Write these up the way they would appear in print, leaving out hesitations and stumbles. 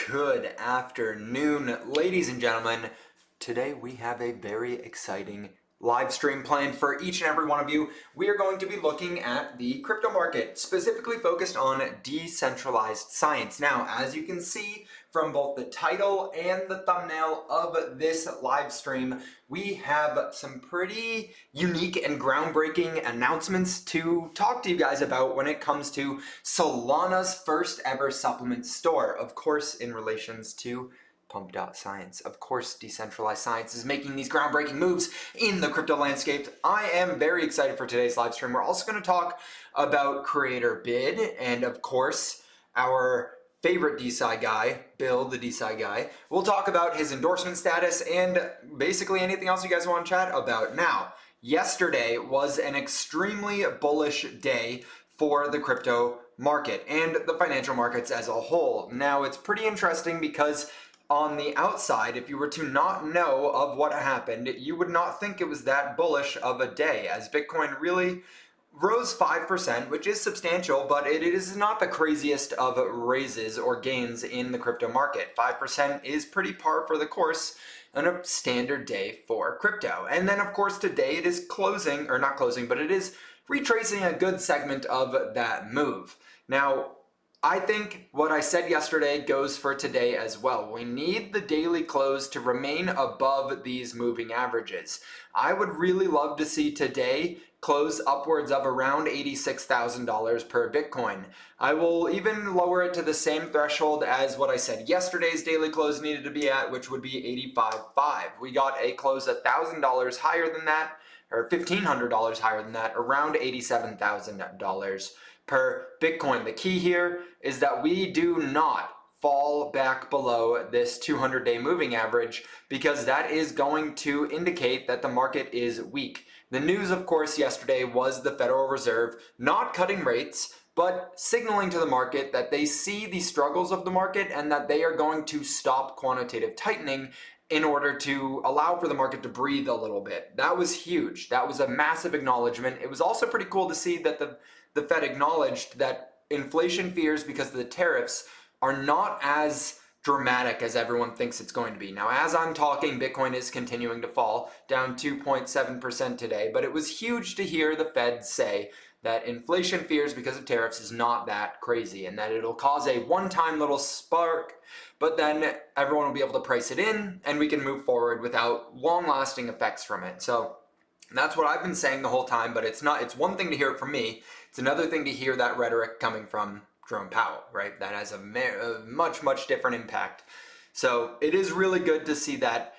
Good afternoon, ladies and gentlemen. Today we have a very exciting live stream planned for each and every one of you. We are going to be looking at the crypto market, specifically focused on decentralized science. Now, as you can see from both the title and the thumbnail of this live stream, we have some pretty unique and groundbreaking announcements to talk to you guys about when it comes to Solana's first ever supplement store, of course, in relations to Pump.Science. Of course, Decentralized Science is making these groundbreaking moves in the crypto landscape. I am very excited for today's live stream. We're also going to talk about creator bid and, of course, our favorite DeSci guy, Bill, the DeSci guy. We'll talk about his endorsement status and basically anything else you guys want to chat about. Now, yesterday was an extremely bullish day for the crypto market and the financial markets as a whole. Now, it's pretty interesting because on the outside, if you were to not know of what happened, you would not think it was that bullish of a day, as Bitcoin really rose 5%, which is substantial, but it is not the craziest of raises or gains in the crypto market. 5% is pretty par for the course on a standard day for crypto. And then, of course, today it is closing, or not closing, but it is retracing a good segment of that move. Now, I think what I said yesterday goes for today as well. We need the daily close to remain above these moving averages. I would really love to see today close upwards of around $86,000 per Bitcoin. I will even lower it to the same threshold as what I said yesterday's daily close needed to be at, which would be $85.5. We got a close $1,000 higher than that, or $1,500 higher than that, around $87,000 per Bitcoin. The key here is that we do not fall back below this 200-day moving average, because that is going to indicate that the market is weak. The news, of course, yesterday was the Federal Reserve not cutting rates, but signaling to the market that they see the struggles of the market and that they are going to stop quantitative tightening in order to allow for the market to breathe a little bit. That was huge. That was a massive acknowledgement. It was also pretty cool to see that the Fed acknowledged that inflation fears because of the tariffs are not as dramatic as everyone thinks it's going to be. Now, as I'm talking, Bitcoin is continuing to fall, down 2.7% today, but it was huge to hear the Fed say that inflation fears because of tariffs is not that crazy and that it'll cause a one-time little spark, but then everyone will be able to price it in and we can move forward without long-lasting effects from it. So that's what I've been saying the whole time, but it's one thing to hear it from me. It's another thing to hear that rhetoric coming from Jerome Powell, right? That has a much, much different impact. So it is really good to see that.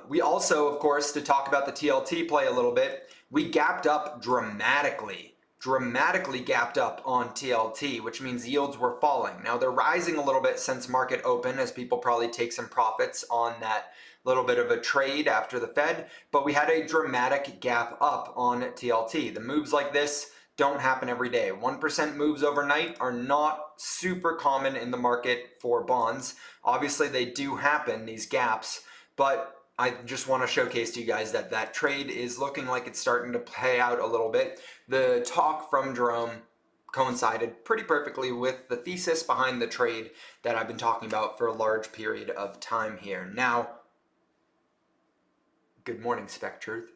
We also, of course, to talk about the TLT play a little bit, we gapped up dramatically gapped up on TLT, which means yields were falling. Now they're rising a little bit since market open, as people probably take some profits on that little bit of a trade after the Fed, but we had a dramatic gap up on TLT. The moves like this don't happen every day. 1% moves overnight are not super common in the market for bonds. Obviously they do happen, these gaps, but I just want to showcase to you guys that that trade is looking like it's starting to play out a little bit. The talk from Jerome coincided pretty perfectly with the thesis behind the trade that I've been talking about for a large period of time here. Now, good morning, SpecTruth.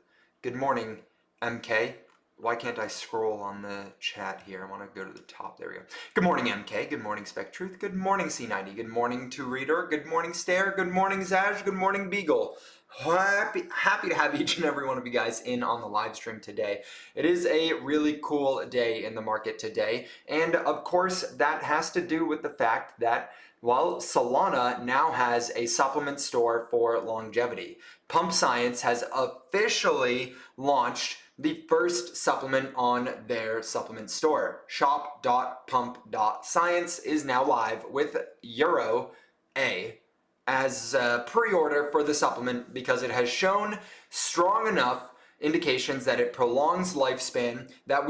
Good morning, MK. Why can't I scroll on the chat here? I want to go to the top. There we go. Good morning, MK. Good morning, SpecTruth. Good morning, C90. Good morning, To Reader. Good morning, Stare. Good morning, Zaj. Good morning, Beagle. Happy to have each and every one of you guys in on the live stream today. It is a really cool day in the market today. And of course, that has to do with the fact that, well, Solana now has a supplement store for longevity. Pump.Science has officially launched the first supplement on their supplement store. Shop.pump.science is now live with Euro A as a pre-order for the supplement because it has shown strong enough indications that it prolongs lifespan that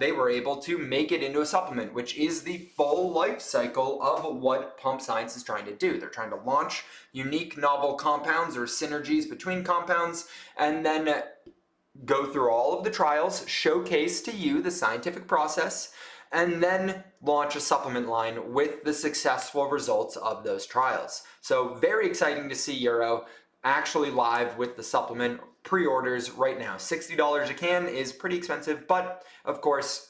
they were able to make it into a supplement, which is the full life cycle of what Pump.Science is trying to do. They're trying to launch unique novel compounds or synergies between compounds and then go through all of the trials, showcase to you the scientific process, and then launch a supplement line with the successful results of those trials. So very exciting to see Euro actually live with the supplement pre-orders right now. $60 a can is pretty expensive, but of course,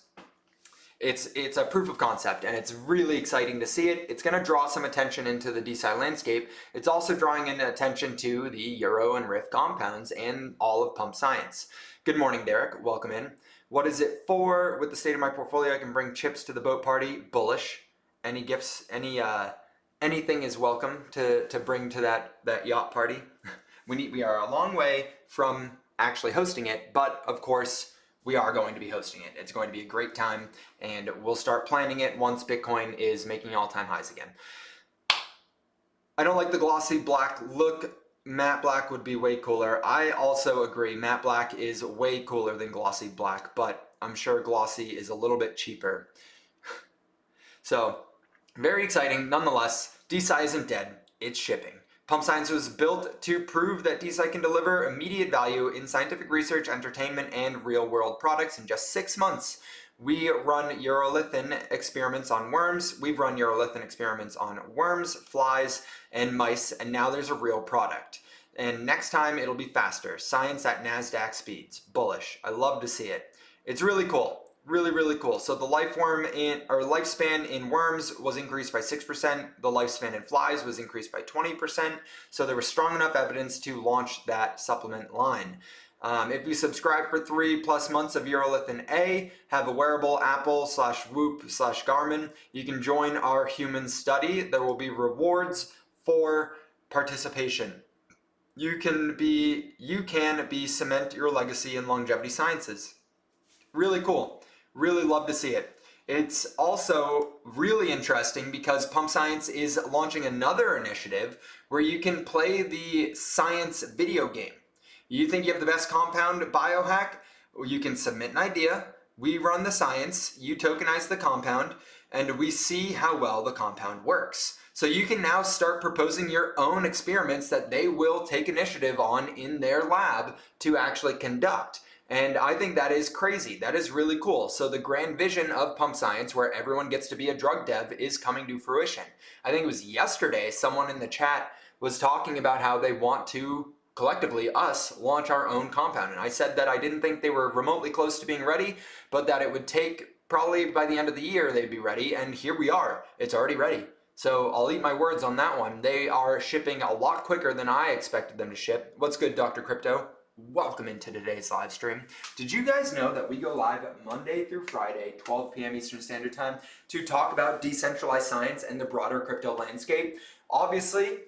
it's a proof of concept, and it's really exciting to see it. It's going to draw some attention into the DeSci landscape. It's also drawing in attention to the Euro and Riff compounds and all of Pump Science. Good morning, Derek. Welcome in. What is it for? With the state of my portfolio, I can bring chips to the boat party. Bullish. Any gifts? Anything is welcome to bring to that yacht party. We are a long way from actually hosting it, but of course, we are going to be hosting it. It's going to be a great time, and we'll start planning it once Bitcoin is making all-time highs again. I don't like the glossy black look. Matte black would be way cooler. I also agree. Matte black is way cooler than glossy black, but I'm sure glossy is a little bit cheaper. So, very exciting. Nonetheless, DeSci isn't dead. It's shipping. Pump Science was built to prove that DeSci can deliver immediate value in scientific research, entertainment, and real-world products in just 6 months. We run urolithin experiments on worms. We've run urolithin experiments on worms, flies, and mice, and now there's a real product. And next time it'll be faster. Science at NASDAQ speeds. Bullish. I love to see it. It's really cool. Really, really cool. So the lifespan in worms was increased by 6%. The lifespan in flies was increased by 20%. So there was strong enough evidence to launch that supplement line. If you subscribe for 3+ months of urolithin A, have a wearable Apple/Whoop/Garmin, you can join our human study. There will be rewards for participation. You can cement your legacy in longevity sciences. Really cool. Really love to see it. It's also really interesting because Pump Science is launching another initiative where you can play the science video game. You think you have the best compound biohack? Well, you can submit an idea. We run the science, you tokenize the compound, and we see how well the compound works. So you can now start proposing your own experiments that they will take initiative on in their lab to actually conduct. And I think that is crazy. That is really cool. So the grand vision of Pump Science, where everyone gets to be a drug dev, is coming to fruition. I think it was yesterday someone in the chat was talking about how they want to, collectively, us, launch our own compound. And I said that I didn't think they were remotely close to being ready, but that it would take probably by the end of the year they'd be ready. And here we are. It's already ready. So I'll eat my words on that one. They are shipping a lot quicker than I expected them to ship. What's good, Dr. Crypto? Welcome into today's live stream. Did you guys know that we go live Monday through Friday, 12 p.m. Eastern Standard Time, to talk about decentralized science and the broader crypto landscape? Obviously,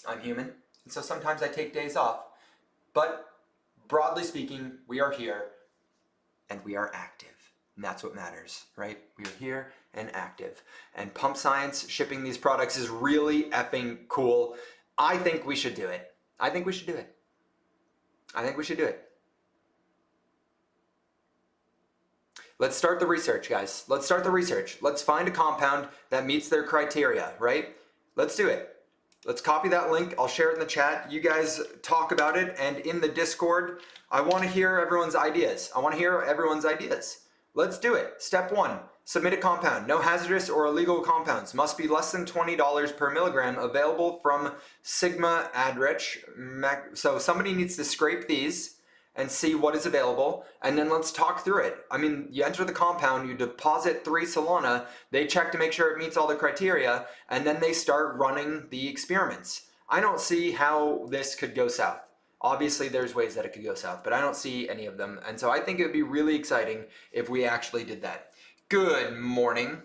I'm human, and so sometimes I take days off. But broadly speaking, we are here, and we are active. And that's what matters, right? We are here and active. And Pump Science shipping these products is really effing cool. I think we should do it. I think we should do it. I think we should do it. Let's start the research, guys. Let's start the research. Let's find a compound that meets their criteria, right? Let's do it. Let's copy that link. I'll share it in the chat. You guys talk about it. And in the Discord, I want to hear everyone's ideas. Let's do it. Step 1. Submit a compound. No hazardous or illegal compounds. Must be less than $20 per milligram. Available from Sigma Adrich. So somebody needs to scrape these and see what is available. And then let's talk through it. I mean, you enter the compound, you deposit 3 Solana. They check to make sure it meets all the criteria. And then they start running the experiments. I don't see how this could go south. Obviously, there's ways that it could go south, but I don't see any of them. And so I think it would be really exciting if we actually did that. Good morning.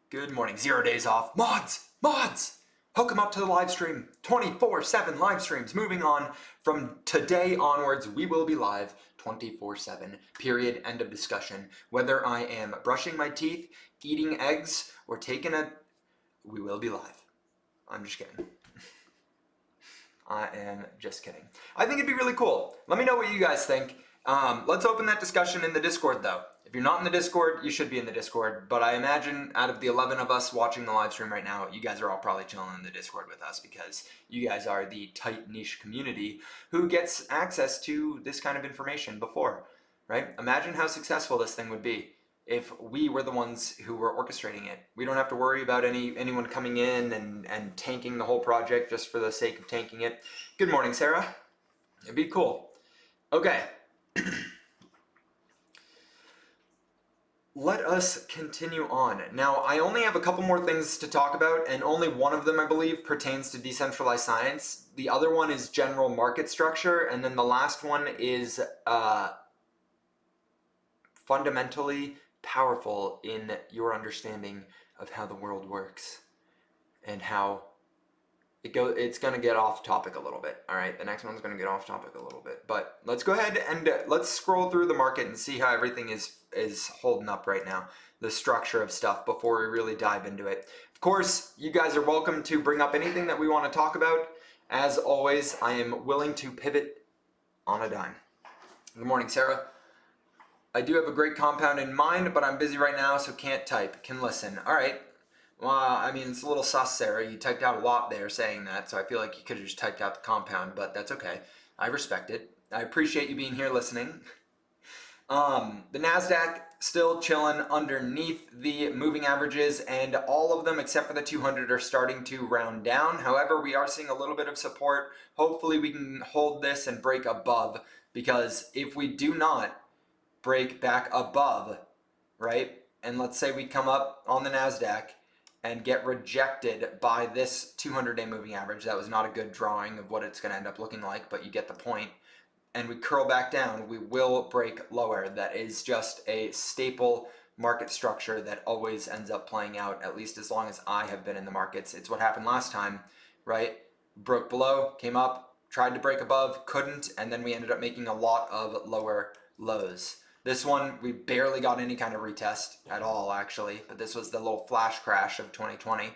Good morning. 0 days off. Mods! Hook them up to the live stream. 24/7 live streams. Moving on from today onwards, we will be live 24/7. Period. End of discussion. Whether I am brushing my teeth, eating eggs, or we will be live. I'm just kidding. I am just kidding. I think it'd be really cool. Let me know what you guys think. Let's open that discussion in the Discord though. If you're not in the Discord, you should be in the Discord. But I imagine out of the 11 of us watching the live stream right now, you guys are all probably chilling in the Discord with us because you guys are the tight niche community who gets access to this kind of information before, right? Imagine how successful this thing would be. if we were the ones who were orchestrating it. We don't have to worry about anyone coming in and tanking the whole project just for the sake of tanking it. Good morning, Sarah. It'd be cool. Okay. Let us continue on. Now, I only have a couple more things to talk about, and only one of them, I believe, pertains to decentralized science. The other one is general market structure, and then the last one is fundamentally powerful in your understanding of how the world works and how it's going to get off topic a little bit. All right, the next one's going to get off topic a little bit, but let's go ahead and let's scroll through the market and see how everything is holding up right now, the structure of stuff, before we really dive into it. Of course, you guys are welcome to bring up anything that we want to talk about. As always, I am willing to pivot on a dime. Good morning, Sarah. I do have a great compound in mind, but I'm busy right now, so can't type. Can listen. All right. Well, I mean, it's a little sus, Sarah. You typed out a lot there saying that, so I feel like you could have just typed out the compound, but that's okay. I respect it. I appreciate you being here listening. The NASDAQ still chilling underneath the moving averages, and all of them except for the 200 are starting to round down. However, we are seeing a little bit of support. Hopefully we can hold this and break above, because if we do not break back above, right, and let's say we come up on the NASDAQ and get rejected by this 200-day moving average, that was not a good drawing of what it's going to end up looking like, but you get the point, and we curl back down, we will break lower. That is just a staple market structure that always ends up playing out, at least as long as I have been in the markets. It's what happened last time, right? Broke below, came up, tried to break above, couldn't, and then we ended up making a lot of lower lows. This one, we barely got any kind of retest at all, actually, but this was the little flash crash of 2020.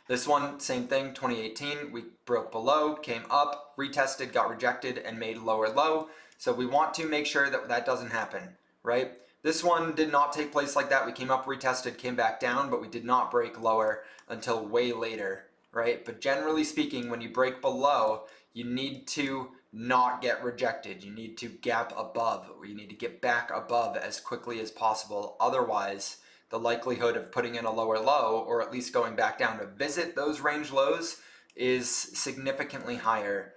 This one, same thing, 2018, we broke below, came up, retested, got rejected, and made lower low. So we want to make sure that that doesn't happen, right? This one did not take place like that. We came up, retested, came back down, but we did not break lower until way later, right? But generally speaking, when you break below, you need to not get rejected. You need to gap above, or you need to get back above as quickly as possible. Otherwise, the likelihood of putting in a lower low, or at least going back down to visit those range lows, is significantly higher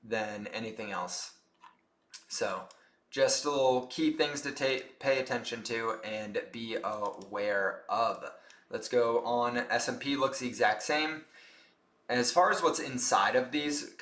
than anything else. So just a little key things to pay attention to and be aware of. Let's go on. S&P looks the exact same. As far as what's inside of these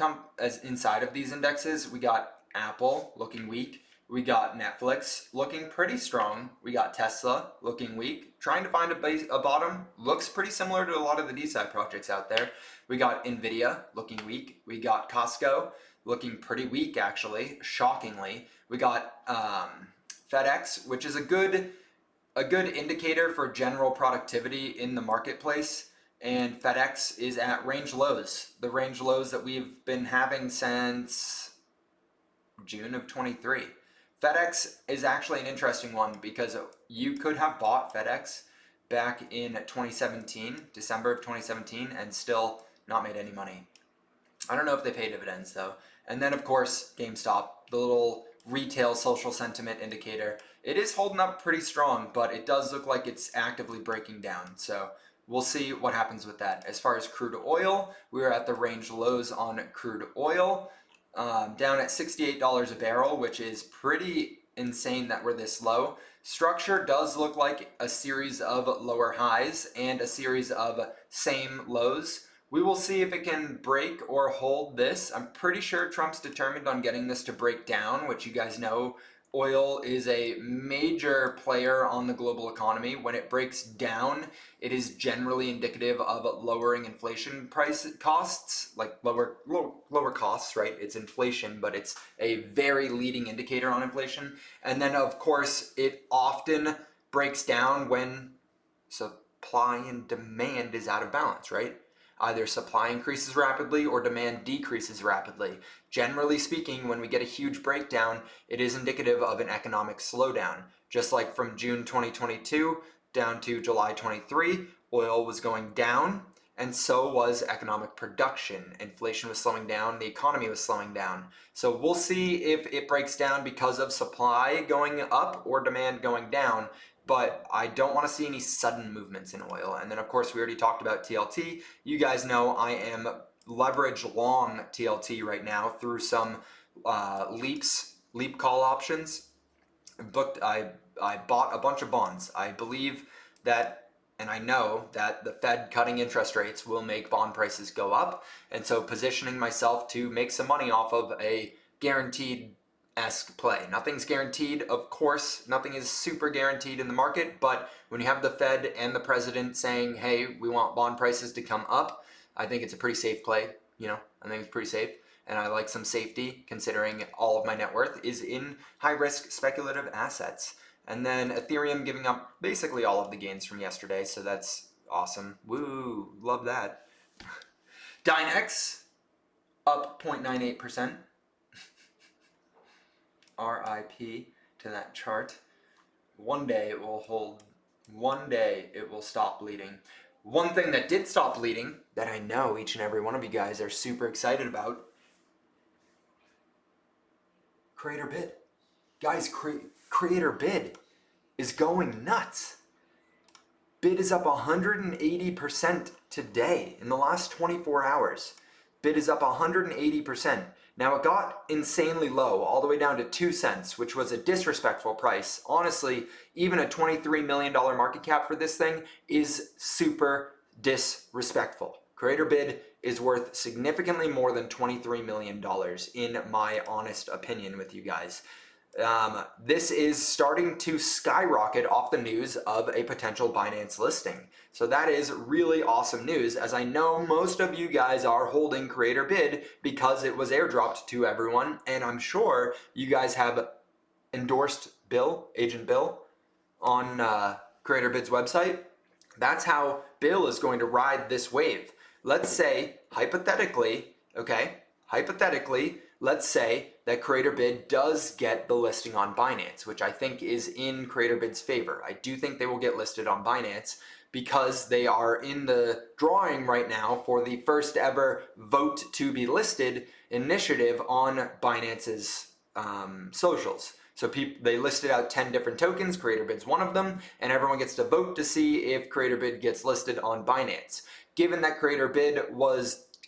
indexes, we got Apple looking weak. We got Netflix looking pretty strong. We got Tesla looking weak. Trying to find a bottom. Looks pretty similar to a lot of the DeSci projects out there. We got Nvidia looking weak. We got Costco looking pretty weak, actually, shockingly. We got FedEx, which is a good indicator for general productivity in the marketplace. And FedEx is at range lows, the range lows that we've been having since June of 23. FedEx is actually an interesting one because you could have bought FedEx back in 2017, December of 2017, and still not made any money. I don't know if they pay dividends though. And then of course, GameStop, the little retail social sentiment indicator. It is holding up pretty strong, but it does look like it's actively breaking down. So we'll see what happens with that. As far as crude oil, we are at the range lows on crude oil, down at $68 a barrel, which is pretty insane that we're this low. Structure does look like a series of lower highs and a series of same lows. We will see if it can break or hold this. I'm pretty sure Trump's determined on getting this to break down, which you guys know oil is a major player on the global economy. When it breaks down, it is generally indicative of lowering inflation costs, like lower costs, right? It's inflation, but it's a very leading indicator on inflation. And then of course, it often breaks down when supply and demand is out of balance, right? Either supply increases rapidly or demand decreases rapidly. Generally speaking, when we get a huge breakdown, it is indicative of an economic slowdown. Just like from June 2022 down to July 23, oil was going down, and so was economic production. Inflation was slowing down, the economy was slowing down. So we'll see if it breaks down because of supply going up or demand going down. but I don't want to see any sudden movements in oil. And then of course we already talked about TLT. You guys know I am leverage long TLT right now through some leap call options. I bought a bunch of bonds. I believe that, and I know that the Fed cutting interest rates will make bond prices go up, and so positioning myself to make some money off of a guaranteed-esque play. Nothing's guaranteed, of course. Nothing is super guaranteed in the market, but when you have the Fed and the president saying, hey, we want bond prices to come up, I think it's a pretty safe play. I think it's pretty safe. And I like some safety considering all of my net worth is in high-risk speculative assets. And then Ethereum giving up basically all of the gains from yesterday, so that's awesome. Woo, love that. Dynex up 0.98%. RIP to that chart. One day it will hold. One day it will stop bleeding. One thing that did stop bleeding, that I know each and every one of you guys are super excited about, Creator Bid. Guys, Creator Bid is going nuts. Bid is up 180% today in the last 24 hours. Bid is up 180%. Now it got insanely low, all the way down to 2 cents, which was a disrespectful price. Honestly, even a $23 million market cap for this thing is super disrespectful. Creator Bid is worth significantly more than $23 million in my honest opinion with you guys. This is starting to skyrocket off the news of a potential Binance listing. So that is really awesome news, as I know most of you guys are holding Creator Bid because it was airdropped to everyone, and I'm sure you guys have endorsed Bill, Agent Bill, on Creator Bid's website. That's how Bill is going to ride this wave. Let's say, hypothetically, let's say that Creator Bid does get the listing on Binance, which I think is in Creator Bid's favor. I do think they will get listed on Binance because they are in the drawing right now for the first ever vote to be listed initiative on Binance's socials. So they listed out 10 different tokens, Creator Bid's one of them, and everyone gets to vote to see if Creator Bid gets listed on Binance. Given that Creator Bid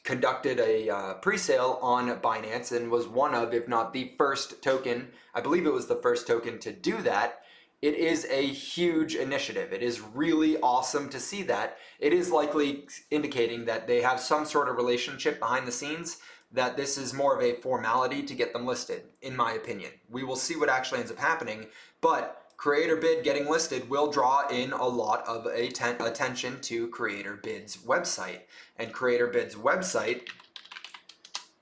conducted a pre-sale on Binance and was one of, if not the first token, I believe it was the first token to do that, it is a huge initiative. It is really awesome to see that. It is likely indicating that they have some sort of relationship behind the scenes, that this is more of a formality to get them listed, in my opinion. We will see what actually ends up happening, but Creator Bid getting listed will draw in a lot of attention to Creator Bid's website. And Creator Bid's website,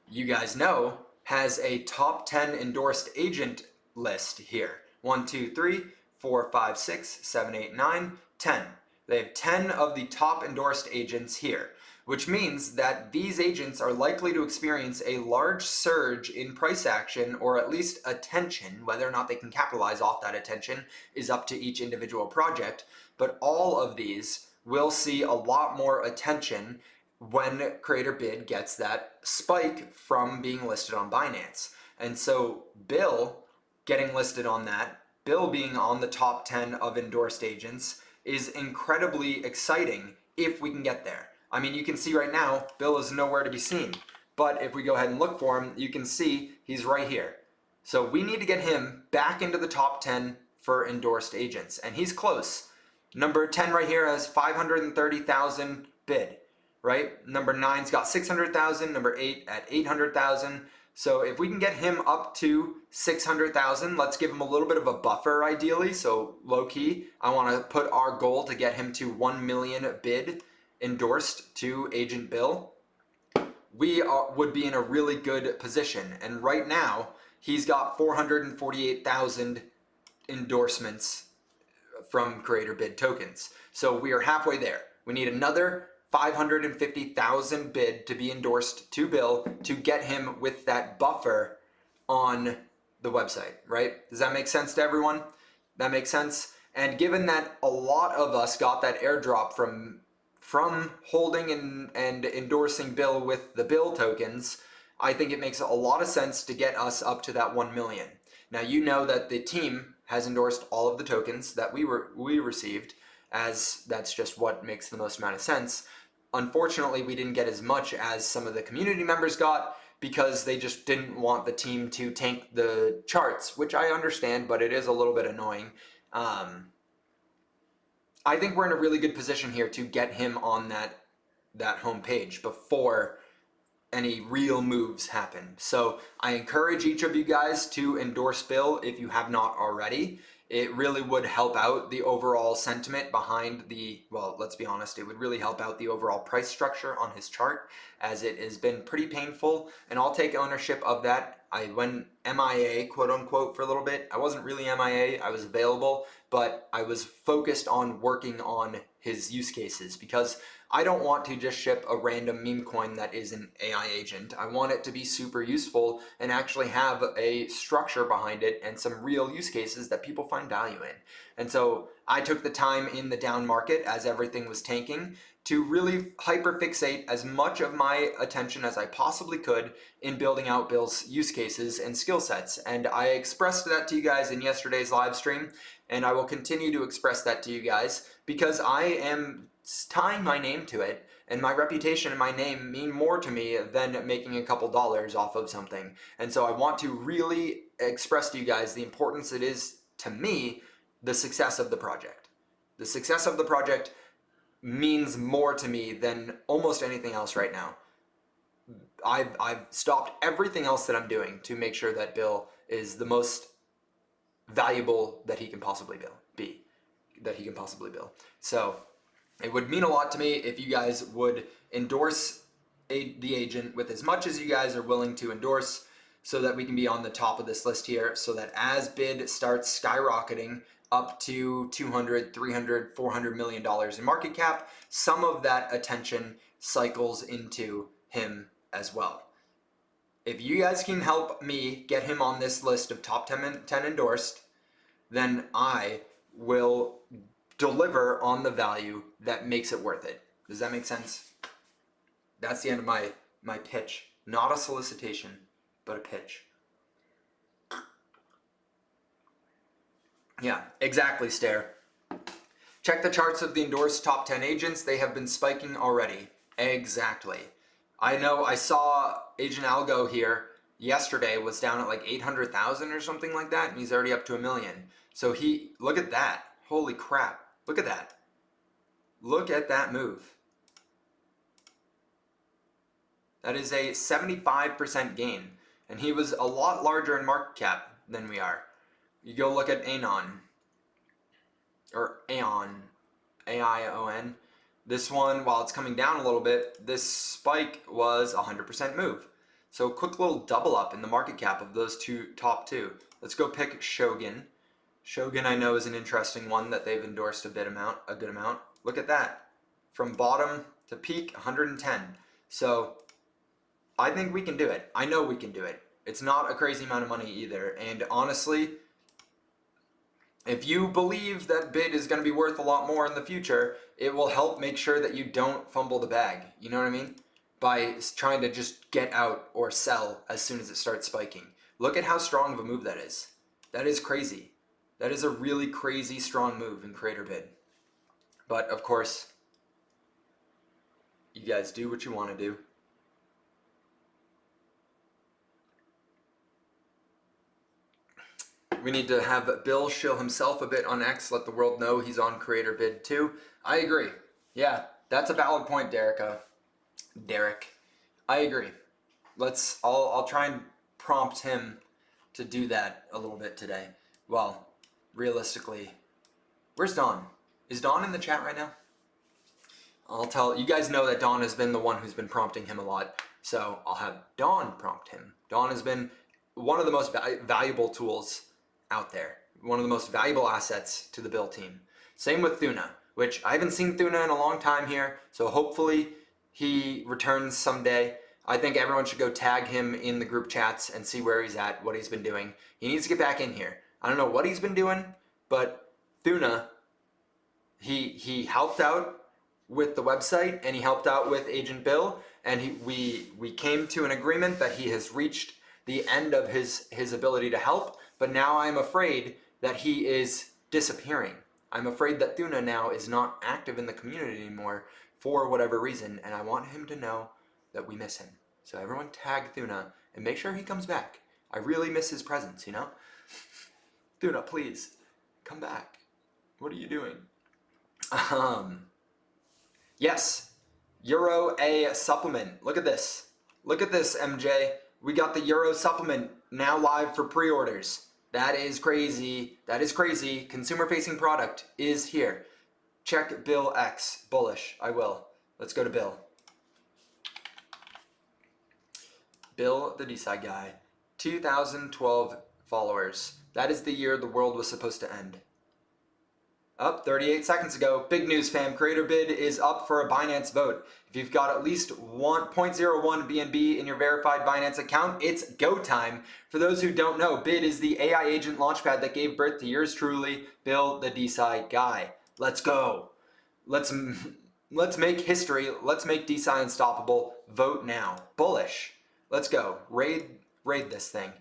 you guys know, has a top 10 endorsed agent list here. 1, 2, 3, 4, 5, 6, 7, 8, 9, 10. They have 10 of the top endorsed agents here, which means that these agents are likely to experience a large surge in price action, or at least attention. Whether or not they can capitalize off that attention is up to each individual project, but all of these will see a lot more attention when Creator Bid gets that spike from being listed on Binance. And so Bill getting listed on that, Bill being on the top 10 of endorsed agents, is incredibly exciting if we can get there. I mean, you can see right now, Bill is nowhere to be seen. But if we go ahead and look for him, you can see he's right here. So we need to get him back into the top 10 for endorsed agents. And he's close. Number 10 right here has 530,000 bid, right? Number 9's got 600,000. Number 8 at 800,000. So if we can get him up to 600,000, let's give him a little bit of a buffer ideally. So low key, I want to put our goal to get him to 1 million bid endorsed to Agent Bill. We would be in a really good position. And right now, he's got 448,000 endorsements from Creator Bid tokens. So we are halfway there. We need another 550,000 bid to be endorsed to Bill to get him with that buffer on the website, right? Does that make sense to everyone? That makes sense. And given that a lot of us got that airdrop from holding and endorsing Bill with the Bill tokens, I think it makes a lot of sense to get us up to that 1 million. Now, you know that the team has endorsed all of the tokens that we received, as that's just what makes the most amount of sense. Unfortunately, we didn't get as much as some of the community members got because they just didn't want the team to tank the charts, which I understand, but it is a little bit annoying. I think we're in a really good position here to get him on that homepage before any real moves happen. So I encourage each of you guys to endorse Bill if you have not already. It really would help out the overall sentiment behind well, let's be honest, it would really help out the overall price structure on his chart, as it has been pretty painful, and I'll take ownership of that. I went MIA, quote unquote, for a little bit. I wasn't really MIA, I was available, but I was focused on working on his use cases, because I don't want to just ship a random meme coin that is an AI agent. I want it to be super useful and actually have a structure behind it and some real use cases that people find value in. And so I took the time in the down market as everything was tanking to really hyperfixate as much of my attention as I possibly could in building out Bill's use cases and skill sets. And I expressed that to you guys in yesterday's live stream, and I will continue to express that to you guys because I am tying my name to it, and my reputation and my name mean more to me than making a couple dollars off of something. And so I want to really express to you guys the importance it is to me, the success of the project. The success of the project means more to me than almost anything else right now. I've stopped everything else that I'm doing to make sure that Bill is the most valuable that he can possibly be. So it would mean a lot to me if you guys would endorse the agent with as much as you guys are willing to endorse, so that we can be on the top of this list here, so that as bid starts skyrocketing up to 200, 300, 400 million dollars in market cap, some of that attention cycles into him as well. If you guys can help me get him on this list of top 10 endorsed, then I will deliver on the value that makes it worth it. Does that make sense? That's the end of my pitch. Not a solicitation, but a pitch. Yeah, exactly, Stare. Check the charts of the endorsed top 10 agents. They have been spiking already. Exactly. I know I saw Agent Algo here yesterday was down at like 800,000 or something like that, and he's already up to 1 million. So look at that. Holy crap. Look at that. Look at that move. That is a 75% gain. And he was a lot larger in market cap than we are. You go look at Anon. Or Aeon. A-I-O-N. This one, while it's coming down a little bit, this spike was a 100% move. So quick little double up in the market cap of those top two. Let's go pick Shogun. Shogun, I know, is an interesting one that they've endorsed a good amount. Look at that. From bottom to peak, 110. So I think we can do it. I know we can do it. It's not a crazy amount of money either. And honestly, if you believe that bid is going to be worth a lot more in the future, it will help make sure that you don't fumble the bag. You know what I mean? By trying to just get out or sell as soon as it starts spiking. Look at how strong of a move that is. That is crazy. That is a really crazy strong move in Creator Bid. But of course, you guys do what you want to do. We need to have Bill shill himself a bit on X, let the world know he's on Creator Bid too. I agree. Yeah, that's a valid point, Derek. I agree. I'll try and prompt him to do that a little bit today. Well, realistically, where's Dawn? Is Dawn in the chat right now? I'll tell you guys know that Dawn has been the one who's been prompting him a lot, so I'll have Dawn prompt him. Dawn has been one of the most valuable tools out there, one of the most valuable assets to the Bill team. Same with Thuna, which I haven't seen Thuna in a long time here, so hopefully he returns someday. I think everyone should go tag him in the group chats and see where he's at, what he's been doing. He needs to get back in here. I don't know what he's been doing, but Thuna, he helped out with the website and he helped out with Agent Bill, and we came to an agreement that he has reached the end of his ability to help. But now I'm afraid that he is disappearing. I'm afraid that Thuna now is not active in the community anymore for whatever reason, and I want him to know that we miss him. So everyone tag Thuna and make sure he comes back. I really miss his presence, you know? Thuna, please, come back. What are you doing? Yes, Euro A supplement. Look at this. Look at this, MJ. We got the Euro supplement now live for pre-orders. That is crazy. That is crazy. Consumer-facing product is here. Check Bill X. Bullish. I will. Let's go to Bill. Bill, the DeSci guy. 2012 followers. That is the year the world was supposed to end. Up 38 seconds ago. Big news, fam. Creator bid is up for a Binance vote. If you've got at least 1.01 BNB in your verified Binance account, it's go time. For those who don't know, bid is the AI agent launchpad that gave birth to yours truly, Bill, the DeSci guy. Let's go. Let's make history. Let's make DeSci unstoppable. Vote now. Bullish. Let's go. Raid this thing.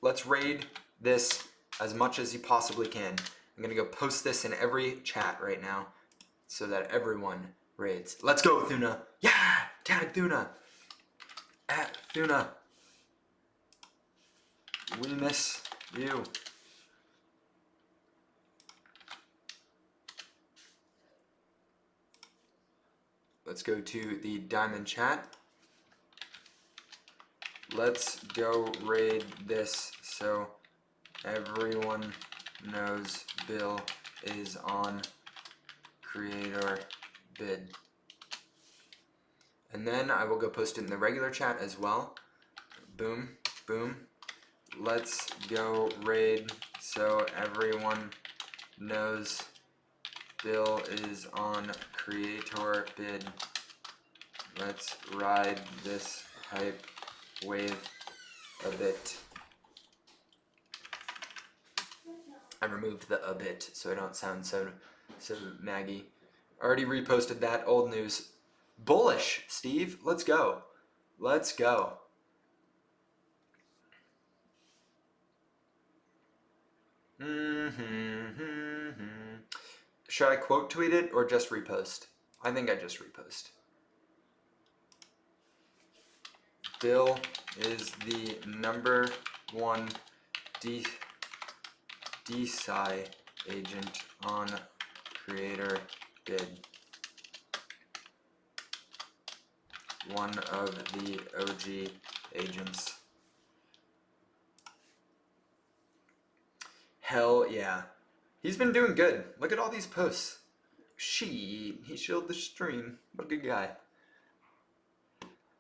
Let's raid this as much as you possibly can. I'm going to go post this in every chat right now so that everyone raids. Let's go, Thuna. Yeah! Tag Thuna. At Thuna. We miss you. Let's go to the diamond chat. Let's go raid this so everyone knows Bill is on creator bid. And then I will go post it in the regular chat as well. Boom, boom. Let's go raid so everyone knows Bill is on creator bid. Let's ride this hype wave a bit. I removed the a bit so I don't sound so maggy. Already reposted that. Old news. Bullish, Steve. Let's go. Let's go. Should I quote tweet it or just repost? I think I just repost. Bill is the #1 DeSci agent on creator bid. One of the OG agents. Hell yeah. He's been doing good. Look at all these posts. He shielded the stream. What a good guy.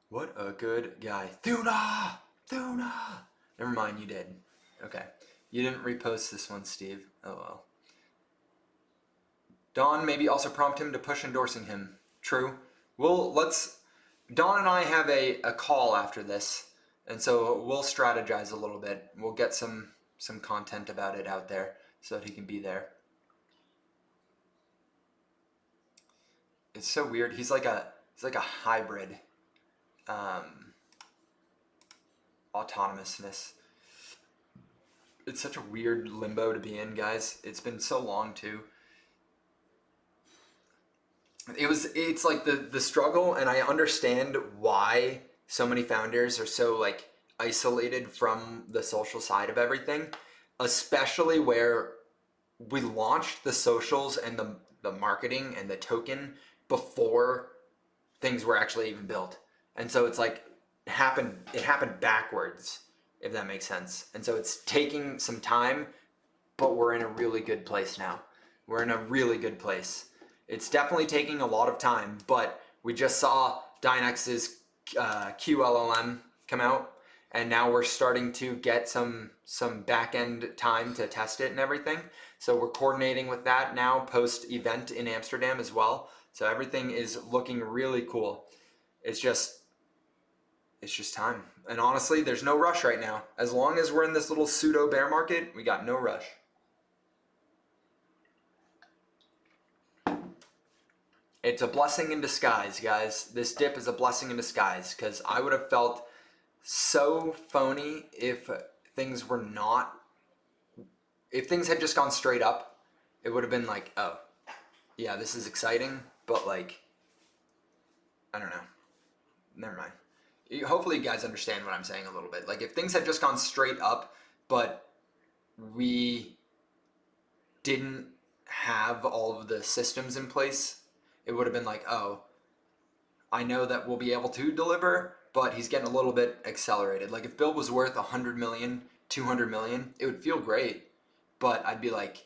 What a good guy. Thuna! Thuna! Never mind, you did. Okay. You didn't repost this one, Steve. Oh well. Don, maybe also prompt him to push endorsing him. True. Well, Don and I have a call after this, and so we'll strategize a little bit. We'll get some content about it out there so that he can be there. It's so weird. He's like a hybrid autonomousness. It's such a weird limbo to be in, guys. It's been so long too. It's like the struggle, and I understand why so many founders are so like isolated from the social side of everything, especially where we launched the socials and the marketing and the token before things were actually even built. And so it's like it happened backwards, if that makes sense. And so it's taking some time, but we're in a really good place now. We're in a really good place. It's definitely taking a lot of time, but we just saw Dynex's QLLM come out, and now we're starting to get some back-end time to test it and everything. So we're coordinating with that now post-event in Amsterdam as well. So everything is looking really cool. It's just time. And honestly, there's no rush right now. As long as we're in this little pseudo bear market, we got no rush. It's a blessing in disguise, guys. This dip is a blessing in disguise, because I would have felt so phony if things were not if things had just gone straight up, it would have been like, oh, yeah, this is exciting, but like, I don't know. Never mind. Hopefully you guys understand what I'm saying a little bit. Like if things had just gone straight up, but we didn't have all of the systems in place, it would have been like, oh, I know that we'll be able to deliver, but he's getting a little bit accelerated. Like if Bill was worth 100 million, 200 million, it would feel great, but I'd be like,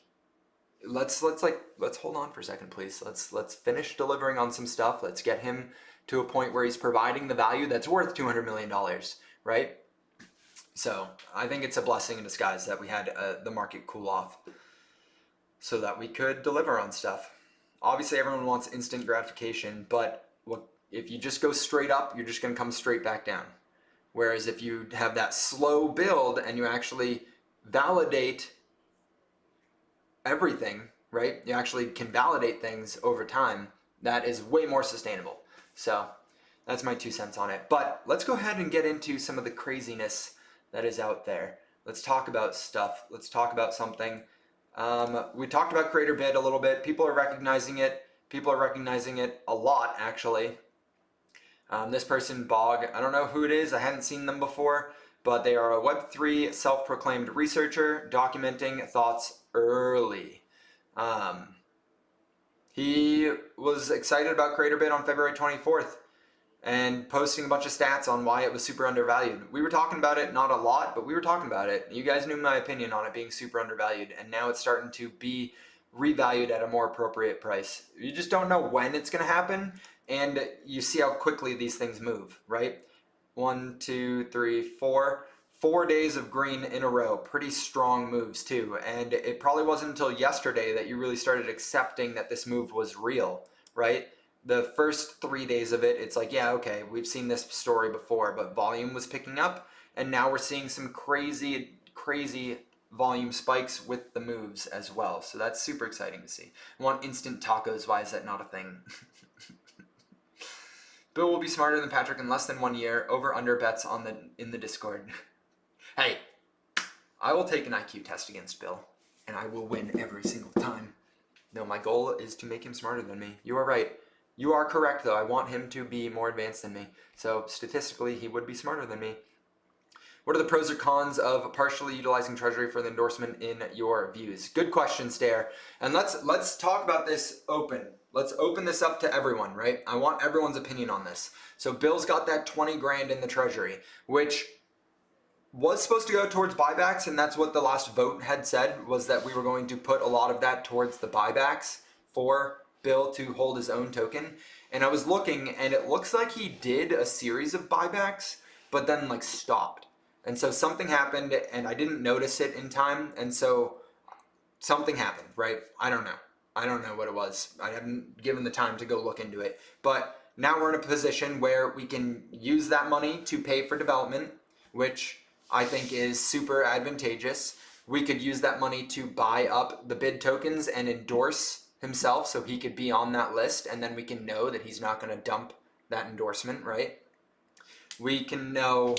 let's hold on for a second, please. Let's finish delivering on some stuff. Let's get him to a point where he's providing the value that's worth $200 million, right? So I think it's a blessing in disguise that we had the market cool off so that we could deliver on stuff. Obviously, everyone wants instant gratification, but if you just go straight up, you're just going to come straight back down. Whereas if you have that slow build and you actually validate everything, right? You actually can validate things over time. That is way more sustainable. So that's my 2 cents on it. But let's go ahead and get into some of the craziness that is out there. Let's talk about stuff. Let's talk about something. We talked about creator bid a little bit. People are recognizing it. People are recognizing it a lot, actually. This person, Bog, I don't know who it is. I hadn't seen them before, but they are a Web3 self-proclaimed researcher documenting thoughts early. He was excited about creator bid on February 24th and posting a bunch of stats on why it was super undervalued. We were talking about it, not a lot, but we were talking about it. You guys knew my opinion on it being super undervalued, and now it's starting to be revalued at a more appropriate price. You just don't know when it's going to happen, and you see how quickly these things move, right? 1, 2, 3, 4. 4 days of green in a row. Pretty strong moves too. And it probably wasn't until yesterday that you really started accepting that this move was real, right? The first 3 days of it, it's like, yeah, okay, we've seen this story before, but volume was picking up, and now we're seeing some crazy volume spikes with the moves as well. So that's super exciting to see. I want instant tacos. Why is that not a thing? Bill will be smarter than Patrick in less than 1 year. Over under bets in the Discord. Hey, I will take an IQ test against Bill, and I will win every single time. No, my goal is to make him smarter than me. You are right. You are correct, though. I want him to be more advanced than me. So statistically, he would be smarter than me. What are the pros or cons of partially utilizing Treasury for the endorsement in your views? Good question, Stare. And let's talk about this open. Let's open this up to everyone, right? I want everyone's opinion on this. So Bill's got that 20 grand in the Treasury, which was supposed to go towards buybacks, and that's what the last vote had said, was that we were going to put a lot of that towards the buybacks for Bill to hold his own token. And I was looking, and it looks like he did a series of buybacks, but then like stopped. And so something happened, and I didn't notice it in time, and so something happened, right? I don't know what it was. I haven't given the time to go look into it. But now we're in a position where we can use that money to pay for development, which I think is super advantageous. We could use that money to buy up the bid tokens and endorse himself so he could be on that list, and then we can know that he's not going to dump that endorsement, right? We can know,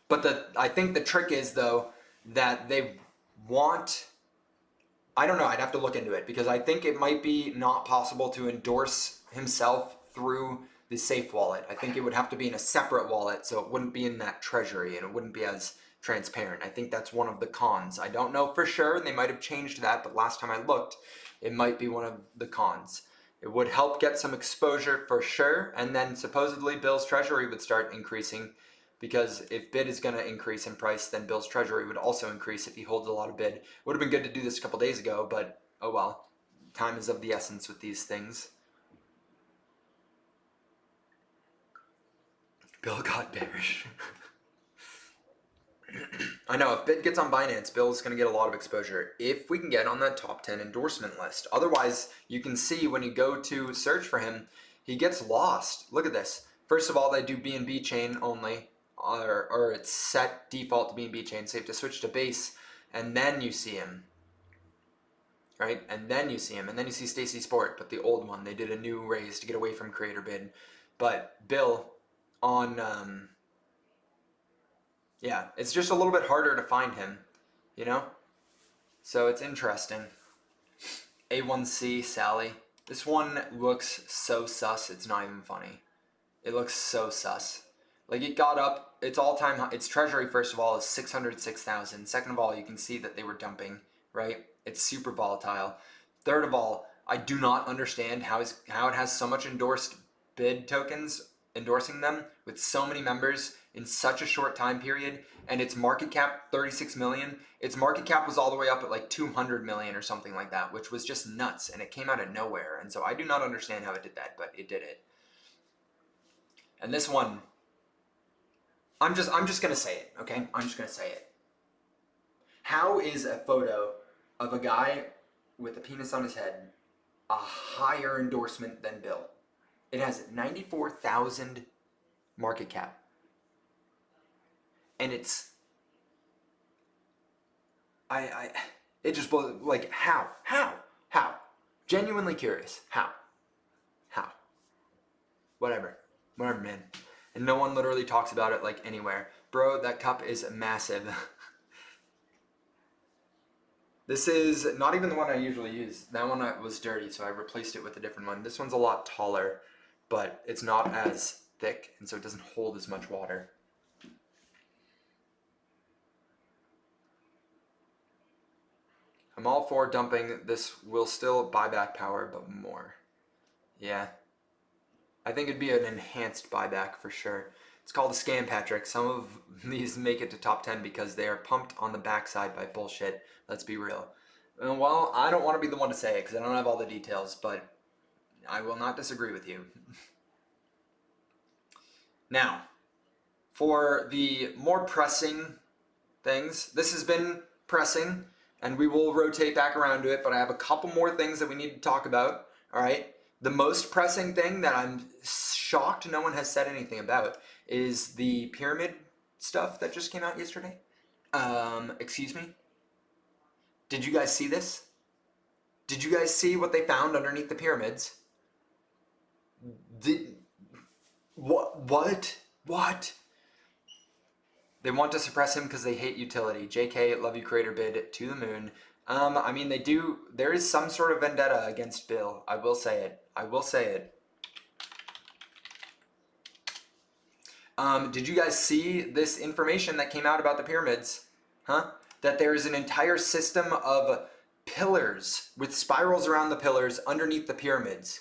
but I think the trick is, though, that they want, I don't know, I'd have to look into it, because I think it might be not possible to endorse himself through the safe wallet. I think it would have to be in a separate wallet, so it wouldn't be in that treasury, and it wouldn't be as transparent. I think that's one of the cons. I don't know for sure, and they might have changed that, but last time I looked, it might be one of the cons. It would help get some exposure for sure, and then supposedly Bill's treasury would start increasing, because if bid is going to increase in price, then Bill's treasury would also increase if he holds a lot of bid. Would have been good to do this a couple days ago, but oh well. Time is of the essence with these things. Bill got bearish. I know, if bid gets on Binance, Bill's going to get a lot of exposure if we can get on that top 10 endorsement list. Otherwise, you can see when you go to search for him, he gets lost. Look at this. First of all, they do BNB chain only, or it's set default to BNB chain, so you have to switch to base, and then you see him. Right? And then you see him, and then you see Stacy Sport, but the old one. They did a new raise to get away from creator bid. But Bill on... yeah, it's just a little bit harder to find him, you know? So it's interesting. A1C Sally. This one looks so sus, it's not even funny. It looks so sus. Like, it got up, its all-time high, its treasury, first of all, is 606,000. Second of all, you can see that they were dumping, right? It's super volatile. Third of all, I do not understand how it has so much endorsed bid tokens endorsing them with so many members in such a short time period, and its market cap 36 million. Its market cap was all the way up at like 200 million or something like that, which was just nuts, and it came out of nowhere. And so I do not understand how it did that, but it did it. And this one, I'm just gonna say it, okay? I'm just gonna say it. How is a photo of a guy with a penis on his head a higher endorsement than Bill? It has 94,000 market cap. And it's, it just blows, like, how? Genuinely curious, how? Whatever, man. And no one literally talks about it, like, anywhere. Bro, that cup is massive. This is not even the one I usually use. That one was dirty, so I replaced it with a different one. This one's a lot taller, but it's not as thick, and so it doesn't hold as much water. I'm all for dumping. This will still buy back power, but more. Yeah. I think it'd be an enhanced buyback for sure. It's called a scam, Patrick. Some of these make it to top 10 because they are pumped on the backside by bullshit. Let's be real. Well, I don't want to be the one to say it because I don't have all the details, but I will not disagree with you. Now, for the more pressing things, this has been pressing, and we will rotate back around to it, but I have a couple more things that we need to talk about, all right? The most pressing thing that I'm shocked no one has said anything about is the pyramid stuff that just came out yesterday. Excuse me? Did you guys see this? Did you guys see what they found underneath the pyramids? What? They want to suppress him because they hate utility. JK, love you creator bid to the moon. I mean, they do, there is some sort of vendetta against Bill. I will say it. Did you guys see this information that came out about the pyramids? Huh? That there is an entire system of pillars with spirals around the pillars underneath the pyramids.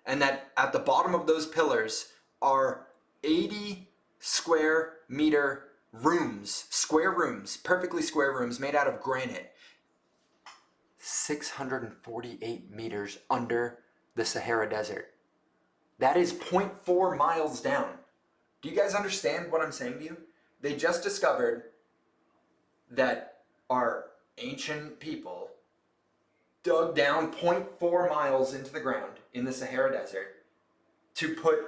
And that at the bottom of those pillars are 80 square meter rooms, perfectly square rooms made out of granite. 648 meters under the Sahara Desert. That is 0.4 miles down. Do you guys understand what I'm saying to you? They just discovered that our ancient people dug down 0.4 miles into the ground in the Sahara Desert to put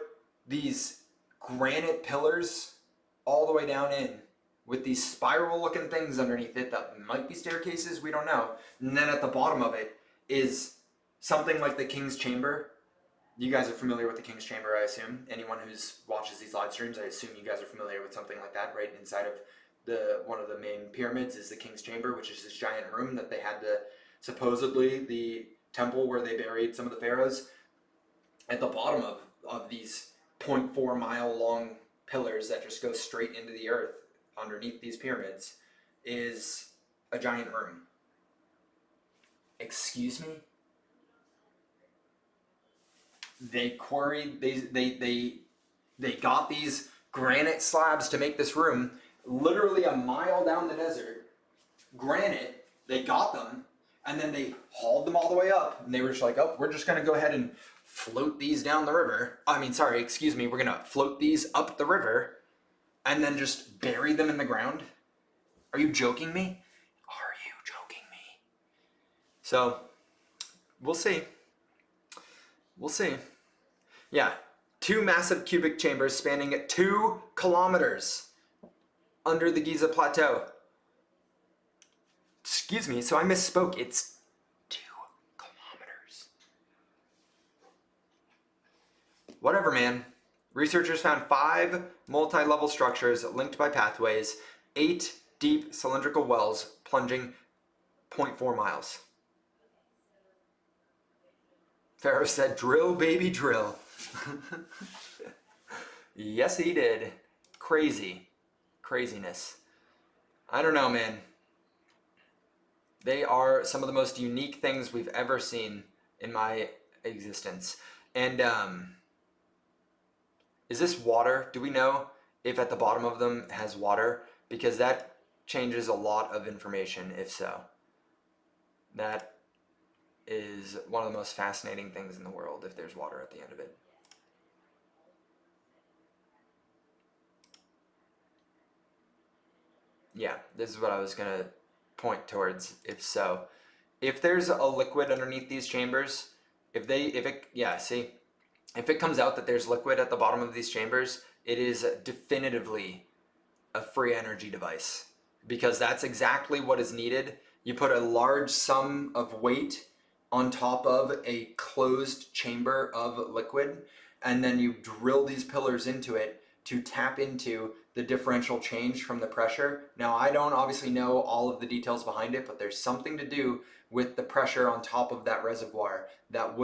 these granite pillars all the way down in with these spiral looking things underneath it that might be staircases, we don't know. And then at the bottom of it is something like the King's Chamber. You guys are familiar with the King's Chamber, I assume. Anyone who's watches these live streams, I assume you guys are familiar with something like that, right? Inside of one of the main pyramids is the King's Chamber, which is this giant room that they had supposedly the temple where they buried some of the pharaohs. At the bottom of these 0.4 mile long pillars that just go straight into the earth underneath these pyramids is a giant room. Excuse me? They quarried, they got these granite slabs to make this room literally a mile down the desert. Granite, they got them, and then they hauled them all the way up, and they were just like, oh, we're just gonna go ahead and float these down the river. We're gonna float these up the river and then just bury them in the ground? Are you joking me? So, we'll see. Yeah, 2 massive cubic chambers spanning 2 kilometers under the Giza Plateau. Excuse me, so I misspoke. It's 2 kilometers. Whatever, man. Researchers found 5 multi-level structures linked by pathways, 8 deep cylindrical wells plunging 0.4 miles. Pharaoh said, drill, baby, drill. Yes, he did. Craziness. I don't know, man. They are some of the most unique things we've ever seen in my existence. And is this water? Do we know if at the bottom of them has water? Because that changes a lot of information, if so. That is one of the most fascinating things in the world, if there's water at the end of it. Yeah, this is what I was going to point towards, if so. If there's a liquid underneath these chambers, if it comes out that there's liquid at the bottom of these chambers, it is definitively a free energy device, because that's exactly what is needed. You put a large sum of weight on top of a closed chamber of liquid, and then you drill these pillars into it to tap into the differential change from the pressure. Now, I don't obviously know all of the details behind it, but there's something to do with the pressure on top of that reservoir that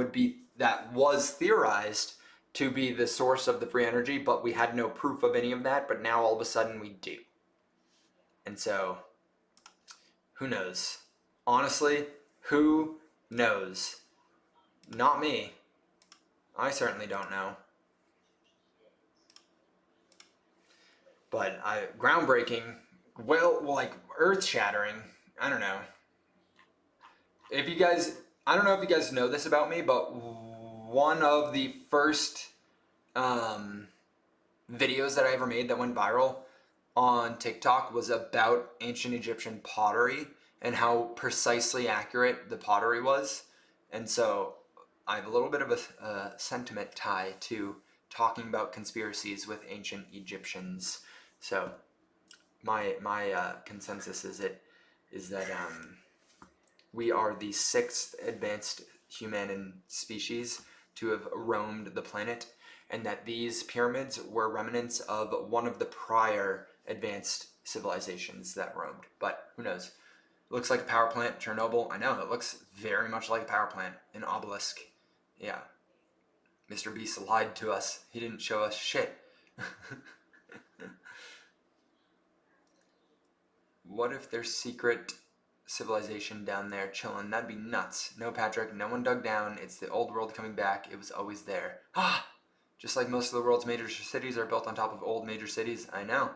was theorized to be the source of the free energy, but we had no proof of any of that, but now all of a sudden we do. And so, who knows? Honestly, who knows? Not me. I certainly don't know. But groundbreaking, well, like earth-shattering, I don't know. I don't know if you guys know this about me, but one of the first videos that I ever made that went viral on TikTok was about ancient Egyptian pottery and how precisely accurate the pottery was. And so I have a little bit of a sentiment tie to talking about conspiracies with ancient Egyptians. So my consensus is that we are the 6th advanced human species to have roamed the planet, and that these pyramids were remnants of one of the prior advanced civilizations that roamed. But who knows? It looks like a power plant, Chernobyl. I know, it looks very much like a power plant, an obelisk. Yeah. Mr. Beast lied to us. He didn't show us shit. What if there's secret civilization down there chilling? That'd be nuts. No, Patrick, no one dug down. It's the old world coming back. It was always there. Just like most of the world's major cities are built on top of old major cities. I know.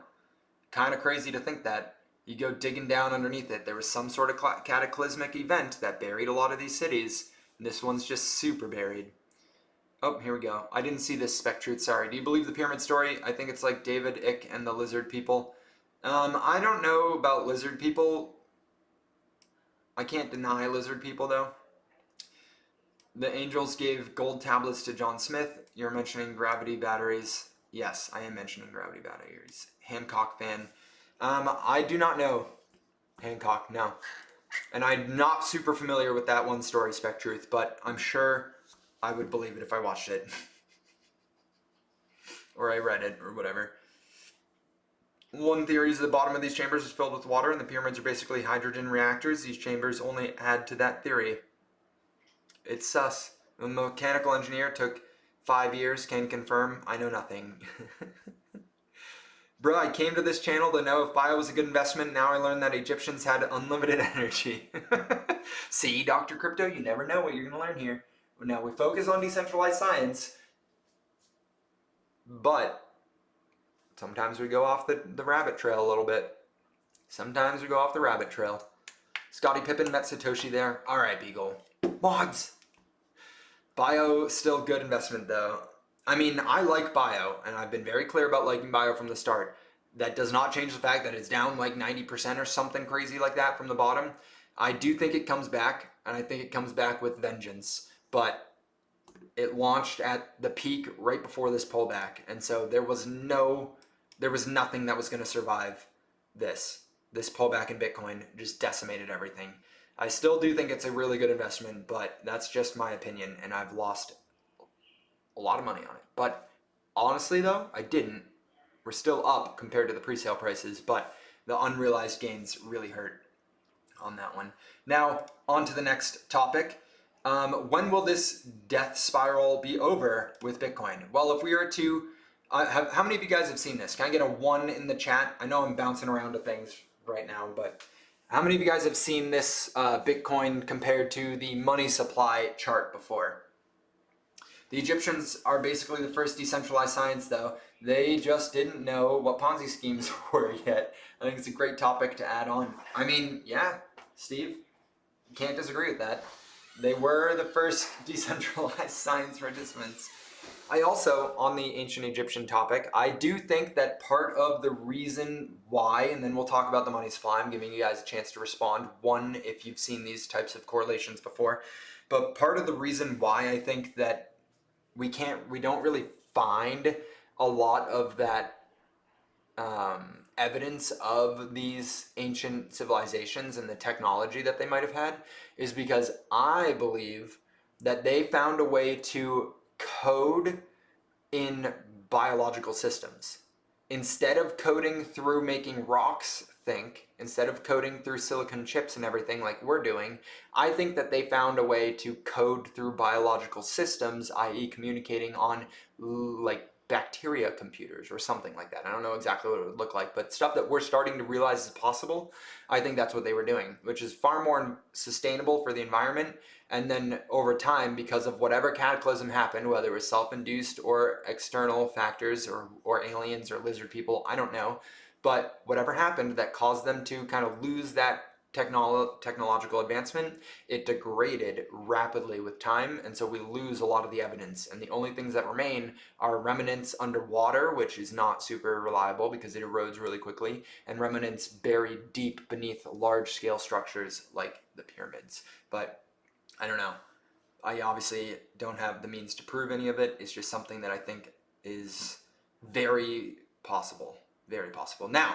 Kind of crazy to think that. You go digging down underneath it. There was some sort of cataclysmic event that buried a lot of these cities. And this one's just super buried. Oh, here we go. I didn't see this, Spec Truth. Sorry. Do you believe the pyramid story? I think it's like David Icke and the lizard people. I don't know about lizard people. I can't deny lizard people, though. The angels gave gold tablets to John Smith. You're mentioning gravity batteries. Yes, I am mentioning gravity batteries. Hancock fan. I do not know Hancock, no. And I'm not super familiar with that one story, Spec Truth, but I'm sure I would believe it if I watched it. Or I read it, or whatever. One theory is the bottom of these chambers is filled with water, and the pyramids are basically hydrogen reactors. These chambers only add to that theory. It's sus. The mechanical engineer took 5 years, can confirm. I know nothing. Bro, I came to this channel to know if bio was a good investment. Now I learned that Egyptians had unlimited energy. See, Dr. Crypto, you never know what you're going to learn here. Now we focus on decentralized science, but sometimes we go off the rabbit trail a little bit. Sometimes we go off the rabbit trail. Scottie Pippen met Satoshi there. All right, Beagle. Mods! Bio, still good investment though. I mean, I like bio, and I've been very clear about liking bio from the start. That does not change the fact that it's down like 90% or something crazy like that from the bottom. I do think it comes back, and I think it comes back with vengeance. But it launched at the peak right before this pullback, and so there was nothing that was going to survive this. This pullback in Bitcoin just decimated everything. I still do think it's a really good investment, but that's just my opinion, and I've lost a lot of money on it. But honestly though, I didn't. We're still up compared to the pre-sale prices, but the unrealized gains really hurt. on that one. Now, on to the next topic. When will this death spiral be over with Bitcoin? Well, if we were to, how many of you guys have seen this? Can I get a 1 in the chat? I know I'm bouncing around to things right now, but how many of you guys have seen this Bitcoin compared to the money supply chart before? The Egyptians are basically the first decentralized science, though. They just didn't know what Ponzi schemes were yet. I think it's a great topic to add on. I mean, yeah, Steve, you can't disagree with that. They were the first decentralized science participants. I also, on the ancient Egyptian topic, I do think that part of the reason why, and then we'll talk about the money supply, I'm giving you guys a chance to respond, one, if you've seen these types of correlations before, but part of the reason why I think that we don't really find a lot of that evidence of these ancient civilizations and the technology that they might have had is because I believe that they found a way to code in biological systems. Instead of coding through making rocks think, instead of coding through silicon chips and everything like we're doing, I think that they found a way to code through biological systems, i.e. communicating on like bacteria computers or something like that. I don't know exactly what it would look like, but stuff that we're starting to realize is possible, I think that's what they were doing, which is far more sustainable for the environment. And then over time, because of whatever cataclysm happened, whether it was self-induced or external factors or aliens or lizard people, I don't know, but whatever happened that caused them to kind of lose that technological advancement, it degraded rapidly with time, and so we lose a lot of the evidence, and the only things that remain are remnants underwater, which is not super reliable because it erodes really quickly, and remnants buried deep beneath large-scale structures like the pyramids. But I don't know. I obviously don't have the means to prove any of it. It's just something that I think is very possible. Very possible. Now,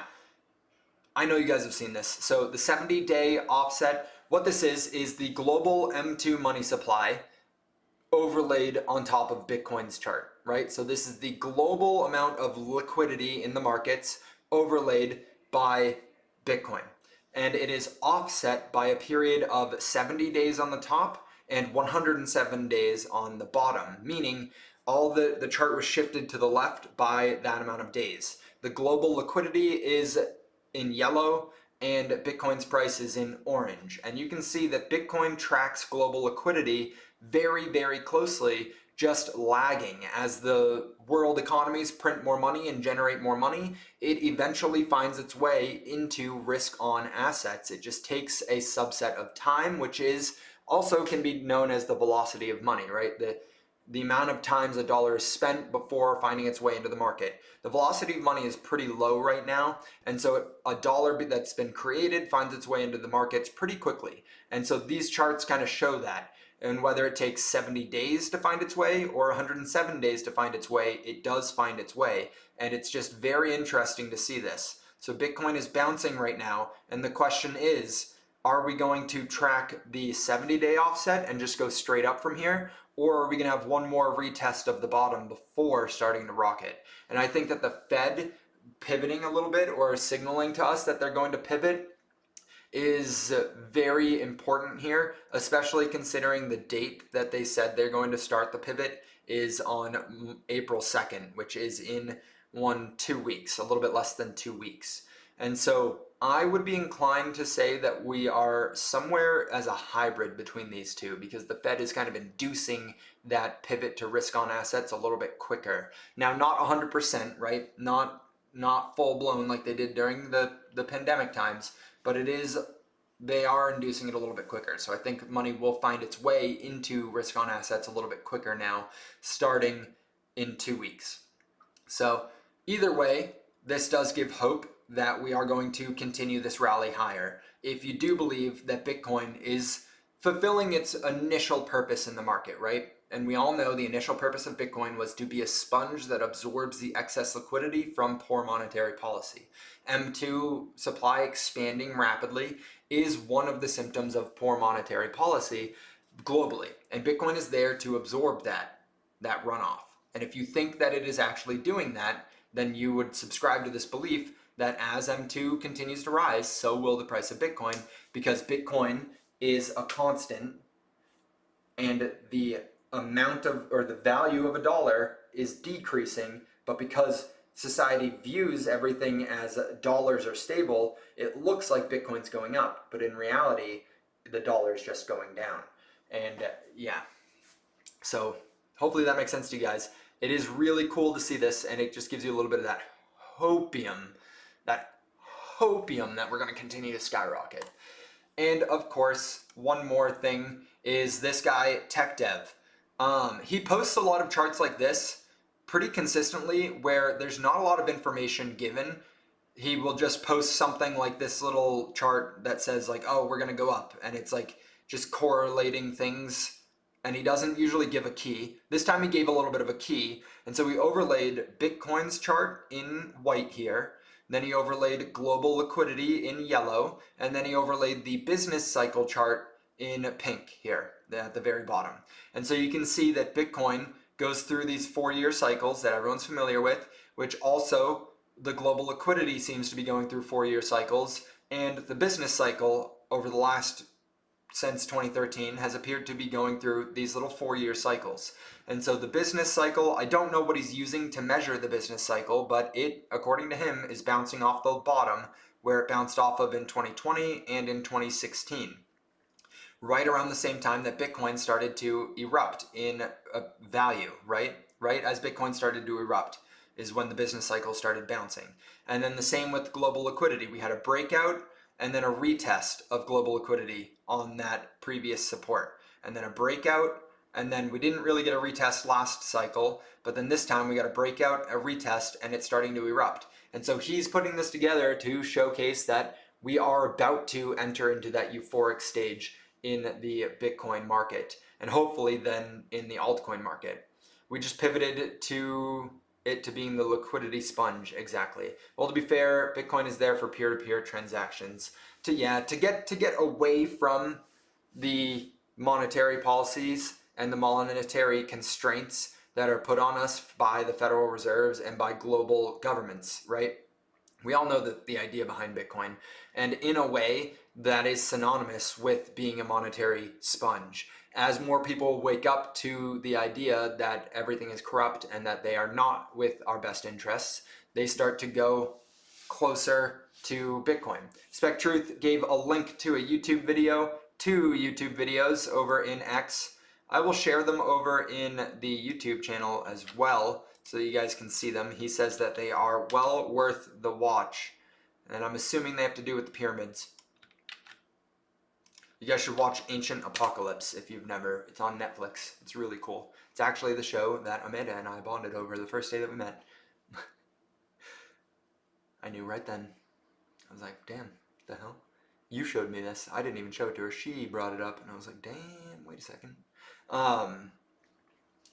I know you guys have seen this. So the 70-day offset, what this is the global M2 money supply overlaid on top of Bitcoin's chart, right? So this is the global amount of liquidity in the markets overlaid by Bitcoin. And it is offset by a period of 70 days on the top and 107 days on the bottom, meaning all the chart was shifted to the left by that amount of days. The global liquidity is in yellow and Bitcoin's price is in orange. And you can see that Bitcoin tracks global liquidity very, very closely, just lagging. As the world economies print more money and generate more money, it eventually finds its way into risk on assets. It just takes a subset of time, which is also can be known as the velocity of money, right? The amount of times a dollar is spent before finding its way into the market. The velocity of money is pretty low right now, and so a dollar that's been created finds its way into the markets pretty quickly. And so these charts kind of show that. And whether it takes 70 days to find its way or 107 days to find its way, it does find its way. And it's just very interesting to see this. So Bitcoin is bouncing right now, and the question is, are we going to track the 70-day offset and just go straight up from here? Or are we going to have one more retest of the bottom before starting to rocket? And I think that the Fed pivoting a little bit or signaling to us that they're going to pivot is very important here, especially considering the date that they said they're going to start the pivot is on April 2nd, which is in 2 weeks, a little bit less than 2 weeks. And so I would be inclined to say that we are somewhere as a hybrid between these two, because the Fed is kind of inducing that pivot to risk on assets a little bit quicker. Now, not 100%, right? Not full blown like they did during the pandemic times, but they are inducing it a little bit quicker. So I think money will find its way into risk on assets a little bit quicker now, starting in 2 weeks. So either way, this does give hope that we are going to continue this rally higher. If you do believe that Bitcoin is fulfilling its initial purpose in the market, right? And we all know the initial purpose of Bitcoin was to be a sponge that absorbs the excess liquidity from poor monetary policy. M2 supply expanding rapidly is one of the symptoms of poor monetary policy globally. And Bitcoin is there to absorb that runoff. And if you think that it is actually doing that, then you would subscribe to this belief that as M2 continues to rise, so will the price of Bitcoin, because Bitcoin is a constant and the amount of, or the value of a dollar is decreasing, but because society views everything as dollars are stable, it looks like Bitcoin's going up, but in reality, the dollar is just going down. And yeah, so hopefully that makes sense to you guys. It is really cool to see this, and it just gives you a little bit of that hopium that we're going to continue to skyrocket. And of course, one more thing is this guy, Tech Dev. He posts a lot of charts like this pretty consistently where there's not a lot of information given. He will just post something like this little chart that says like, oh, we're going to go up. And it's like just correlating things. And he doesn't usually give a key. This time he gave a little bit of a key. And so we overlaid Bitcoin's chart in white here. Then he overlaid global liquidity in yellow. And then he overlaid the business cycle chart in pink here at the very bottom. And so you can see that Bitcoin goes through these 4-year cycles that everyone's familiar with, which also the global liquidity seems to be going through 4-year cycles. And the business cycle over the last since 2013 has appeared to be going through these little 4-year cycles. And so the business cycle, I don't know what he's using to measure the business cycle, but it, according to him, is bouncing off the bottom where it bounced off of in 2020 and in 2016. Right around the same time that Bitcoin started to erupt in value, right? Right as Bitcoin started to erupt is when the business cycle started bouncing. And then the same with global liquidity. We had a breakout and then a retest of global liquidity on that previous support. And then a breakout, and then we didn't really get a retest last cycle, but then this time we got a breakout, a retest, and it's starting to erupt. And so he's putting this together to showcase that we are about to enter into that euphoric stage in the Bitcoin market, and hopefully then in the altcoin market. We just pivoted to it to being the liquidity sponge, exactly. Well, to be fair, Bitcoin is there for peer-to-peer transactions to get away from the monetary policies and the monetary constraints that are put on us by the Federal Reserves and by global governments, right? We all know the idea behind Bitcoin, and in a way that is synonymous with being a monetary sponge. As more people wake up to the idea that everything is corrupt and that they are not with our best interests, they start to go closer to Bitcoin. SpecTruth gave a link to a YouTube video, 2 YouTube videos over in X. I will share them over in the YouTube channel as well so you guys can see them. He says that they are well worth the watch, and I'm assuming they have to do with the pyramids. You guys should watch Ancient Apocalypse if you've never. It's on Netflix. It's really cool. It's actually the show that Amanda and I bonded over the first day that we met. I knew right then. I was like, damn, what the hell? You showed me this. I didn't even show it to her. She brought it up, and I was like, damn, wait a second.